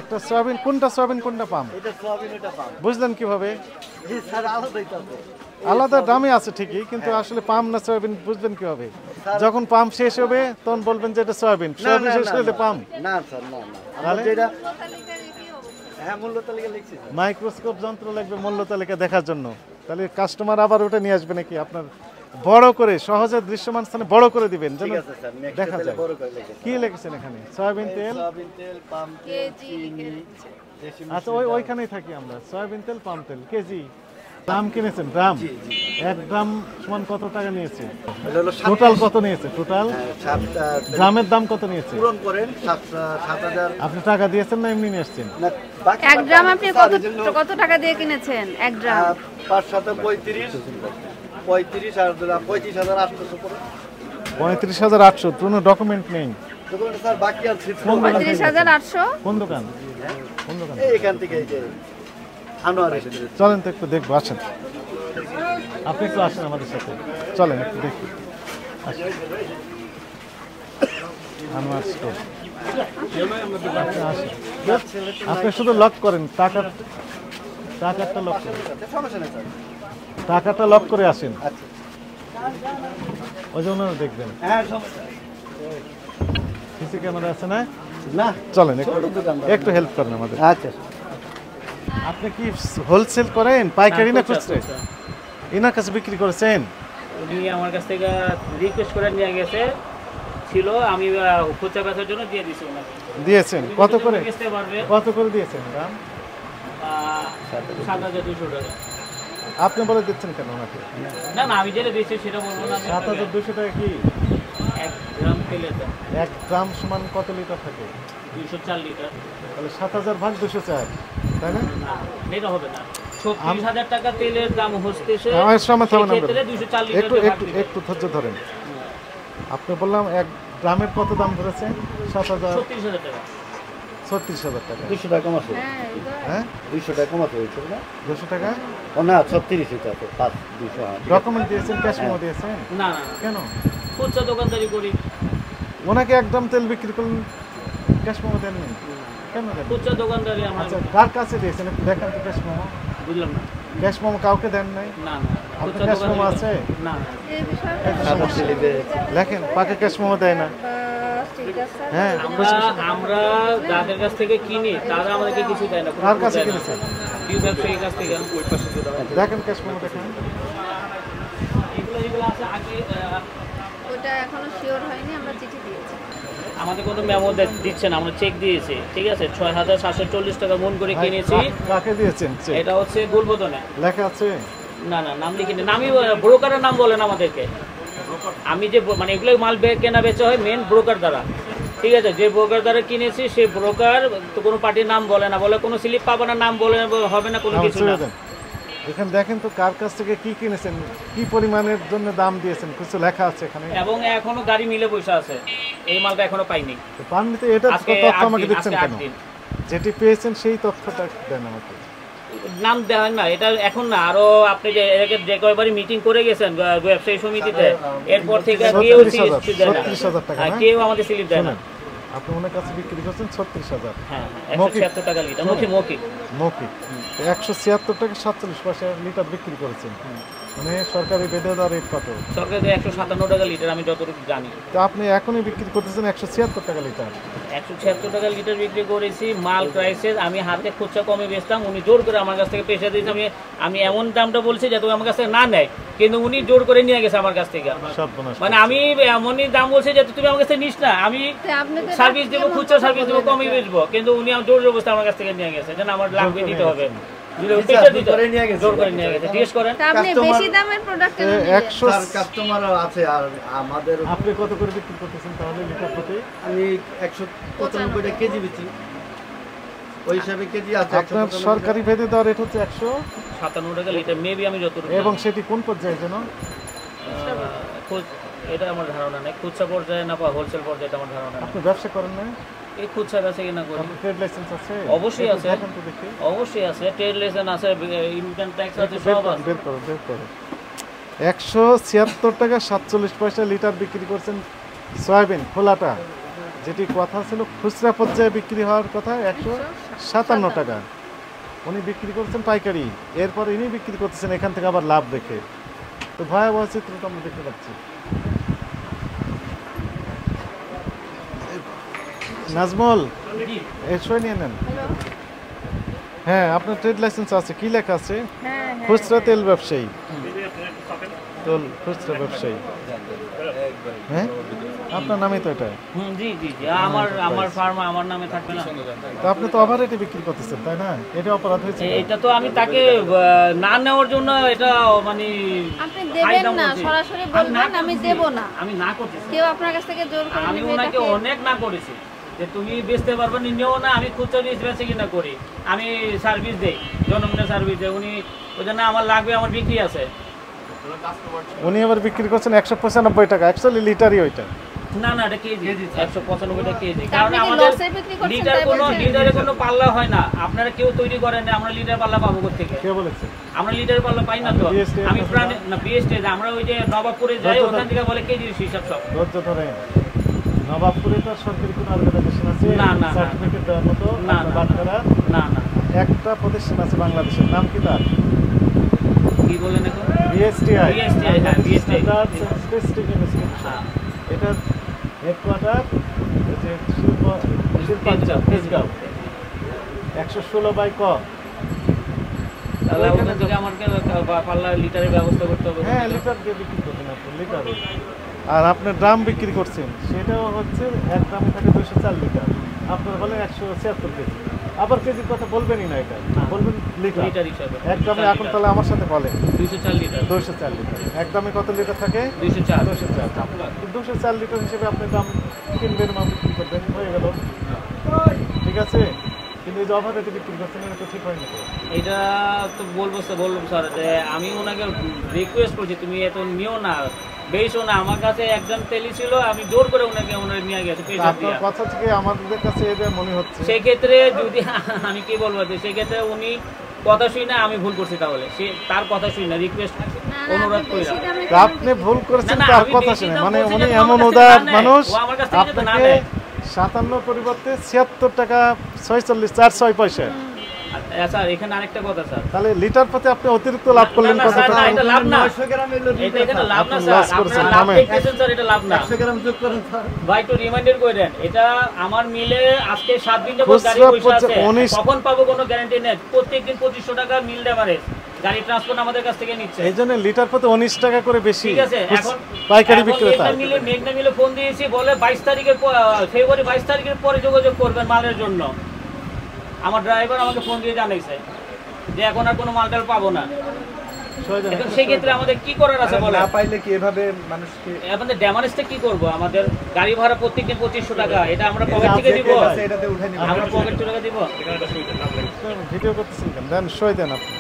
একটা সয়াবিন কোনটা পাম? বুঝলেন কিভাবে? আলাদা দামে আছে ঠিকই, কিন্তু আসলে পাম না সয়াবিন বুঝবেন কিভাবে? যখন পাম শেষ হবে তখন বলবেন যে এটা সয়াবিন শেষ হলে পাম। মাইক্রোস্কোপ যন্ত্র লাগবে মূল্য তালিকা দেখার জন্য, তাহলে কাস্টমার আবার ওটা নিয়ে আসবে নাকি? আপনার বড় করে সহজে দৃশ্যমান স্থানে বড় করে দিবেন যেন দেখা যায়। কি লিখেছেন এখানে? সয়াবিন তেল, আচ্ছা ওইখানেই থাকি আমরা। সয়াবিন তেল, পাম তেল কেজি। দাম কিনেছেন? গ্রাম 1 গ্রাম সমান কত টাকা নিয়েছে? টোটাল কত নিয়েছে? টোটাল গ্রামের দাম কত নিয়েছে? আপনি টাকা দিয়েছেন না এমনি নিয়ে আসছেন? 1 গ্রাম আপনি কত টাকা দিয়ে কিনেছেন? 1 গ্রাম 35,800। কোনো ডকুমেন্ট নেই? 35,800। কোন দোকান? চলেন তো একটু দেখবো, আসেন আপনি একটু আসেন আমাদের সাথে, চলেন একটু দেখি। আনোয়ার স্টোর, আপনি শুধু লক করেন, টাকাটা লক করেন, টাকাটা লক করে আসেন, ওই জন্য দেখবেন। সিসি ক্যামেরা আছে না? না, চলেন একটু হেল্প করেন আমাদের। আচ্ছা, আপনি কি হোলসেল করেন পাইকারি না খুচরা? এনার কাছে বিক্রি করেছেন? উনি আমার কাছ থেকে রিকোয়েস্ট করে নিয়ে গেছে ছিল, আমি খুচরা বেচার জন্য দিয়ে দিয়েছি ওনাকে। দিয়েছেন কত করে? কত করে দিয়েছেন দাম? 7,200 টাকা। আপনি বলে দিচ্ছেন কেন ওনাকে? না না, আমি যেটা দিয়েছি সেটা বলবো না। 7,200 টাকা কি 1 গ্রাম তেলের দাম? 1 গ্রাম সমান কত লিটার থাকে? 204 লিটার। তাহলে 7,000 ভাগ 204, তাই না? এটা হবে না। 36,000 টাকা তেলের দাম হচ্ছে। আমার সময় থামেন, একটু ধৈর্য ধরেন। আপনি বললাম 1 গ্রামের কত দাম ধরেছেন? 7,000। 36,000 টাকা। 36,000 টাকা। 200 টাকা কম আছে। হ্যাঁ 200 টাকা কম আছে, 200 টাকা। ও না, 36 এটা তো 200। ডকুমেন্ট দিয়েছেন, ক্যাশ মেমো দিয়েছেন? না না, কেন? খুচরা দোকানদারি করি। ওনাকে 1 গ্রাম তেল বিক্রি করলেন, ক্যাশ মেমো দেননি কেন? খুচরা দোকানদারি আমার। আচ্ছা, কার কাছে দিয়েছেন একটু দেখান তো ক্যাশ মেমো। বুঝলাম না। ক্যাশ মেমো কাউকে দেন নাই? না না, আপনার ক্যাশ মেমো আছে? না না, লেখেন পাকে ক্যাশ মেমো দেয় না। হ্যাঁ, আমরা যাদের কাছ থেকে কিনি তারা আমাদেরকে কিছু দেয় না। কার কাছে কিনেছেন? ব্যবসায়ীর কাছ থেকে। দেখেন ক্যাশ মেমো দেখেন। এগুলো আছে আগে, ওটা এখনো শিওর হয়নি, আমরা চিঠি দিয়েছি। আমাদের কোনো মেমো দিচ্ছে না, আমরা চেক দিয়েছি। ঠিক আছে, 6,740 টাকা মন করে কিনেছি। কাকে দিয়েছেন? এটা হচ্ছে গুলবদনে লেখা আছে? না না, নাম লিখিনি। নামই ব্রোকারের নাম বলেন আমাদেরকে। আমি যে মানে এগুলো মাল কেনা বেচা হয় মেন ব্রোকার দ্বারা। ঠিক আছে, যে ব্রোকার দ্বারা কিনেছি সেই ব্রোকার তো কোনো পার্টির নাম বলে না, বলে কোনো স্লিপ পাবে না, নাম বলে হবে না, কোনো কিছু না। এখানে দেখেন তো কার কাছ থেকে কি কিনেছেন, কি পরিমাণের জন্য দাম দিয়েছেন, কিছু লেখা আছে এখানে। এবং এখনো গাড়ি মিলে বসে আছে, এই মালটা এখনো পাইনি। পাননি তো? এটা তথ্য আমাকে দিচ্ছেন কেন? যেটি পেয়েছেন সেই তথ্যটা দেন আমাকে। নাম দেওয়া না, এটা এখন না, আরো আপনি যে কয়বারই মিটিং করে গেছেন ব্যবসায়ী সমিতিতে, এরপর থেকে কেউ আমাদের স্লিপ দেয় না। আপনি ওনার কাছে বিক্রি করছেন 36,000। হ্যাঁ, 176 টাকা লিটার। মৌখিক 176 টাকা 47 পয়সা লিটার বিক্রি করেছেন। মানে সরকারি বেঁধে দেওয়া রেট কত? সরকারি 157 টাকা লিটার, আমি যতটুকু জানি। তো আপনি এখনই বিক্রি করতেছেন 176 টাকা লিটার। 176 টাকা লিটার বিক্রি করেছি। মাল প্রাইসে আমি হাতে খুচরা কমে বেচতাম, উনি জোর করে আমার কাছ থেকে পয়সা দিয়েছে। আমি এমন দামটা বলছি যাতে আমার কাছ থেকে না নেয়, কিন্তু উনি জোর করে নিয়ে গেছে আমার কাছ থেকে। মানে আমি এমনই দাম বলছি যাতে তুমি আমার কাছ থেকে নিস না, আমি সার্ভিস দেবো, খুচরা সার্ভিস দেবো, কমই বেচবো, কিন্তু উনি জোর জবরদস্তি আমার কাছ থেকে নিয়ে গেছে, যেন আমার লাগবে দিতে হবে। আপনি কত করে বিক্রি করতেছেন তাহলে লিটার প্রতি? আমি 195 টাকা কেজি বেচি, ওই হিসাবে কেজি আছে। আপনার সরকারি ভেদে দেওয়া রেট হচ্ছে 157 টাকা লিটার, মেবি আমি যতটুকু। এবং সেটি কোন পর্যায়ে যেন? এটা আমার ধারণা নেই, খুচরা পর্যায়ে না বা হোলসেল পর্যায়ে, এটা আমার ধারণা নেই। আপনি ব্যবসা করেন না? এই খুচরা বেচা কিনা করি। ট্রেড লাইসেন্স আছে? অবশ্যই আছে, অবশ্যই আছে। ট্রেড লাইসেন্স আছে, ইনকাম ট্যাক্স আছে, সব আছে। বের করো। 176 টাকা 47 পয়সা লিটার বিক্রি করছেন সয়াবিন খোলাটা, যেটি কথা ছিল খুচরা পর্যায়ে বিক্রি হওয়ার কথা 157 টাকা, উনি বিক্রি করছেন পাইকারি, এরপর ইনি বিক্রি করতেছেন এখান থেকে আবার লাভ দেখে। তো ভয়াবহ চিত্রটা আমরা দেখতে পাচ্ছি। নাজমুল, এসই নিয়ে নেন। হ্যাঁ, আপনার ট্রেড লাইসেন্স আছে, কি লেখা আছে? খুচরা তেল ব্যবসায়ী, খুচরা ব্যবসায়ী। হ্যাঁ, আপনার নামে তো এটা। জি জি জি, আমার ফার্ম আমার নামে থাকবে না। তো আপনি তো ওভার রেটে বিক্রি করতেছেন, তাই না? এটা অপরাধ হয়েছে। এটা তো আমি তাকে না নেওয়ার জন্য এটা মানে আপনি দেবেন না, সরাসরি বলবেন আমি দেব না। আমি না করতেছি, কেউ আপনার কাছ থেকে জোর করে আমি নেবে ওনাকে এটাকে? অনেক না করেছি যে তুমি বেচতে পারবে না, নিও না। আমি খুচরা বেচে কিনা করি, আমি সার্ভিস দেই, জনগণের সার্ভিস দেই। উনি ওই জন্য আমার লাগবে, আমার বিক্রি আছে। উনি আবার বিক্রি করছেন 195 টাকা, অ্যাকচুয়ালি লিটারই ওইটা। না না, এটা কেজি, 195 টাকা কেজি। তা কারণ আপনি কি আমাদের লসে বিক্রি করছেন লিটার তাই বলছেন? লিটারে কোনো পাল্লা হয় না, আপনারা কেউ তৈরি করেন না। আমরা লিটার পাল্লা পাবো কোথেকে? কে বলেছে? আমরা লিটার পাল্লা পাই না তো। BST আমি প্রাণী না, বিএসটি আমরা ওই যে নবাবপুরে যাই, ওখান থেকে বলে কেজির হিসাব সব। ধৈর্য ধরেন, নবাবপুরে তো সরকারি কোনো অর্গানাইজেশন আছে না, না, সার্টিফিকেট দেওয়ার মতো? না, না, বাটখারা না না। একটা প্রতিষ্ঠান আছে বাংলাদেশের, নাম কি তার? কি বলেন এখন? বিএসটিআই, BSTI, হ্যাঁ, BSTI। Statistic institution. এটা হেডকোয়ার্টার যে তেজগাঁও 116 বাই ক। তাহলে ওখান থেকে আমাকে পাল্লা লিটারের ব্যবস্থা করতে হবে। হ্যাঁ, লিটার দিয়ে বিক্রি করবেন আপনি, লিটার। আর আপনি ড্রাম বিক্রি করছেন, সেটাও হচ্ছে এক ড্রামে থাকে 204 লিটার, আপনার বলেন 176 কেজি। আবার কেজির কথা বলবেনই না, এটা বলবেন লিটার হিসাবে। এক ড্রামে। এখন তাহলে আমার সাথে বলেন 204 লিটার। 204 লিটার। এক ড্রামে কত লিটার থাকে? 204। 204 লিটার হিসেবে আপনি দাম কিনবেন বা বিক্রি করবেন, হয়ে গেল, ঠিক আছে। কিন্তু এই যে অভার রেটে বিক্রি করছেন, এটা তো ঠিক হয়নি তো। এটা তো বলবো স্যার যে আমি ওনাকে রিকোয়েস্ট করছি তুমি এত নিও না, বেশও না। আমার কাছে একজন তেলি ছিল, আমি জোর করে ওনাকে নিয়ে গেছি পেশা দিয়ে। আপনার কথা থেকে আমাদের কাছে এটা মনে হচ্ছে। সেই ক্ষেত্রে যদি আমি কি বলবো, যে সেই ক্ষেত্রে উনি কথা শুই না, আমি ভুল করছি, তাহলে সে তার কথা শুই না, রিকোয়েস্ট অনুরোধ করি। আপনি ভুল করেছেন, না, না, তার আমি কথা বেশি শুনে, দাম মানে বলছি উনি যাতে এমন আমার কাছ থেকে উদার না নেয়। মানুষ, ও আমার কাছ থেকে যাতে না আপনাকে নেয়। 57 পরিবর্তে 76 টাকা 46 4 পয়সা। স্যার এখানে আরেকটা কথা স্যার, তাহলে লিটার প্রতি আপনি অতিরিক্ত লাভ করলেন না, কত স্যার, না, টাকা? এটা লাভ না। 900 গ্রাম এলো এটা এখানে লাভ না আপনি স্যার, লস করছেন, আপনারা লাভ নামেন। দেখতেছেন স্যার, এটা লাভ না। 100 গ্রাম যোগ করেন স্যার। ভাই একটু রিমাইন্ডার করে দেন, এটা আমার মিলে আজকে 7 দিন যাবত গাড়ি খুচরা পয়সা আছে, 19 কখন পাবো কোনো গ্যারান্টি নেই। প্রত্যেকদিন 2500 টাকা মিল ড্যামারেজ গাড়ি ট্রান্সপোর্ট আমাদের কাছ থেকে নিচ্ছে। এই জন্য লিটার প্রতি 19 টাকা করে বেশি ঠিক আছে, এখন পাইকারি বিক্রেতা। মেঘনা মিলে ফোন দিয়েছি, বলে 22 তারিখের ফেব্রুয়ারি 22 তারিখের পরে যোগাযোগ করবেন মালের জন্য। আমার ড্রাইভার আমাকে ফোন দিয়ে জানাইছে যে এখন আর কোনো মালটাল পাবো না। এখন সেই ক্ষেত্রে আমাদের কি করার আছে বলেন? না পাইলে কি এভাবে মানুষকে আমাদের ড্যামারেজটা কি করব? আমাদের গাড়ি ভাড়া প্রত্যেকদিন 2500 টাকা, এটা আমরা পকেট থেকে দিব? এটাতে উঠাই নিব, আমরা পকেট থেকে দিব? ভিডিও করতেছেন কেন? দেন সই দেন আপনি।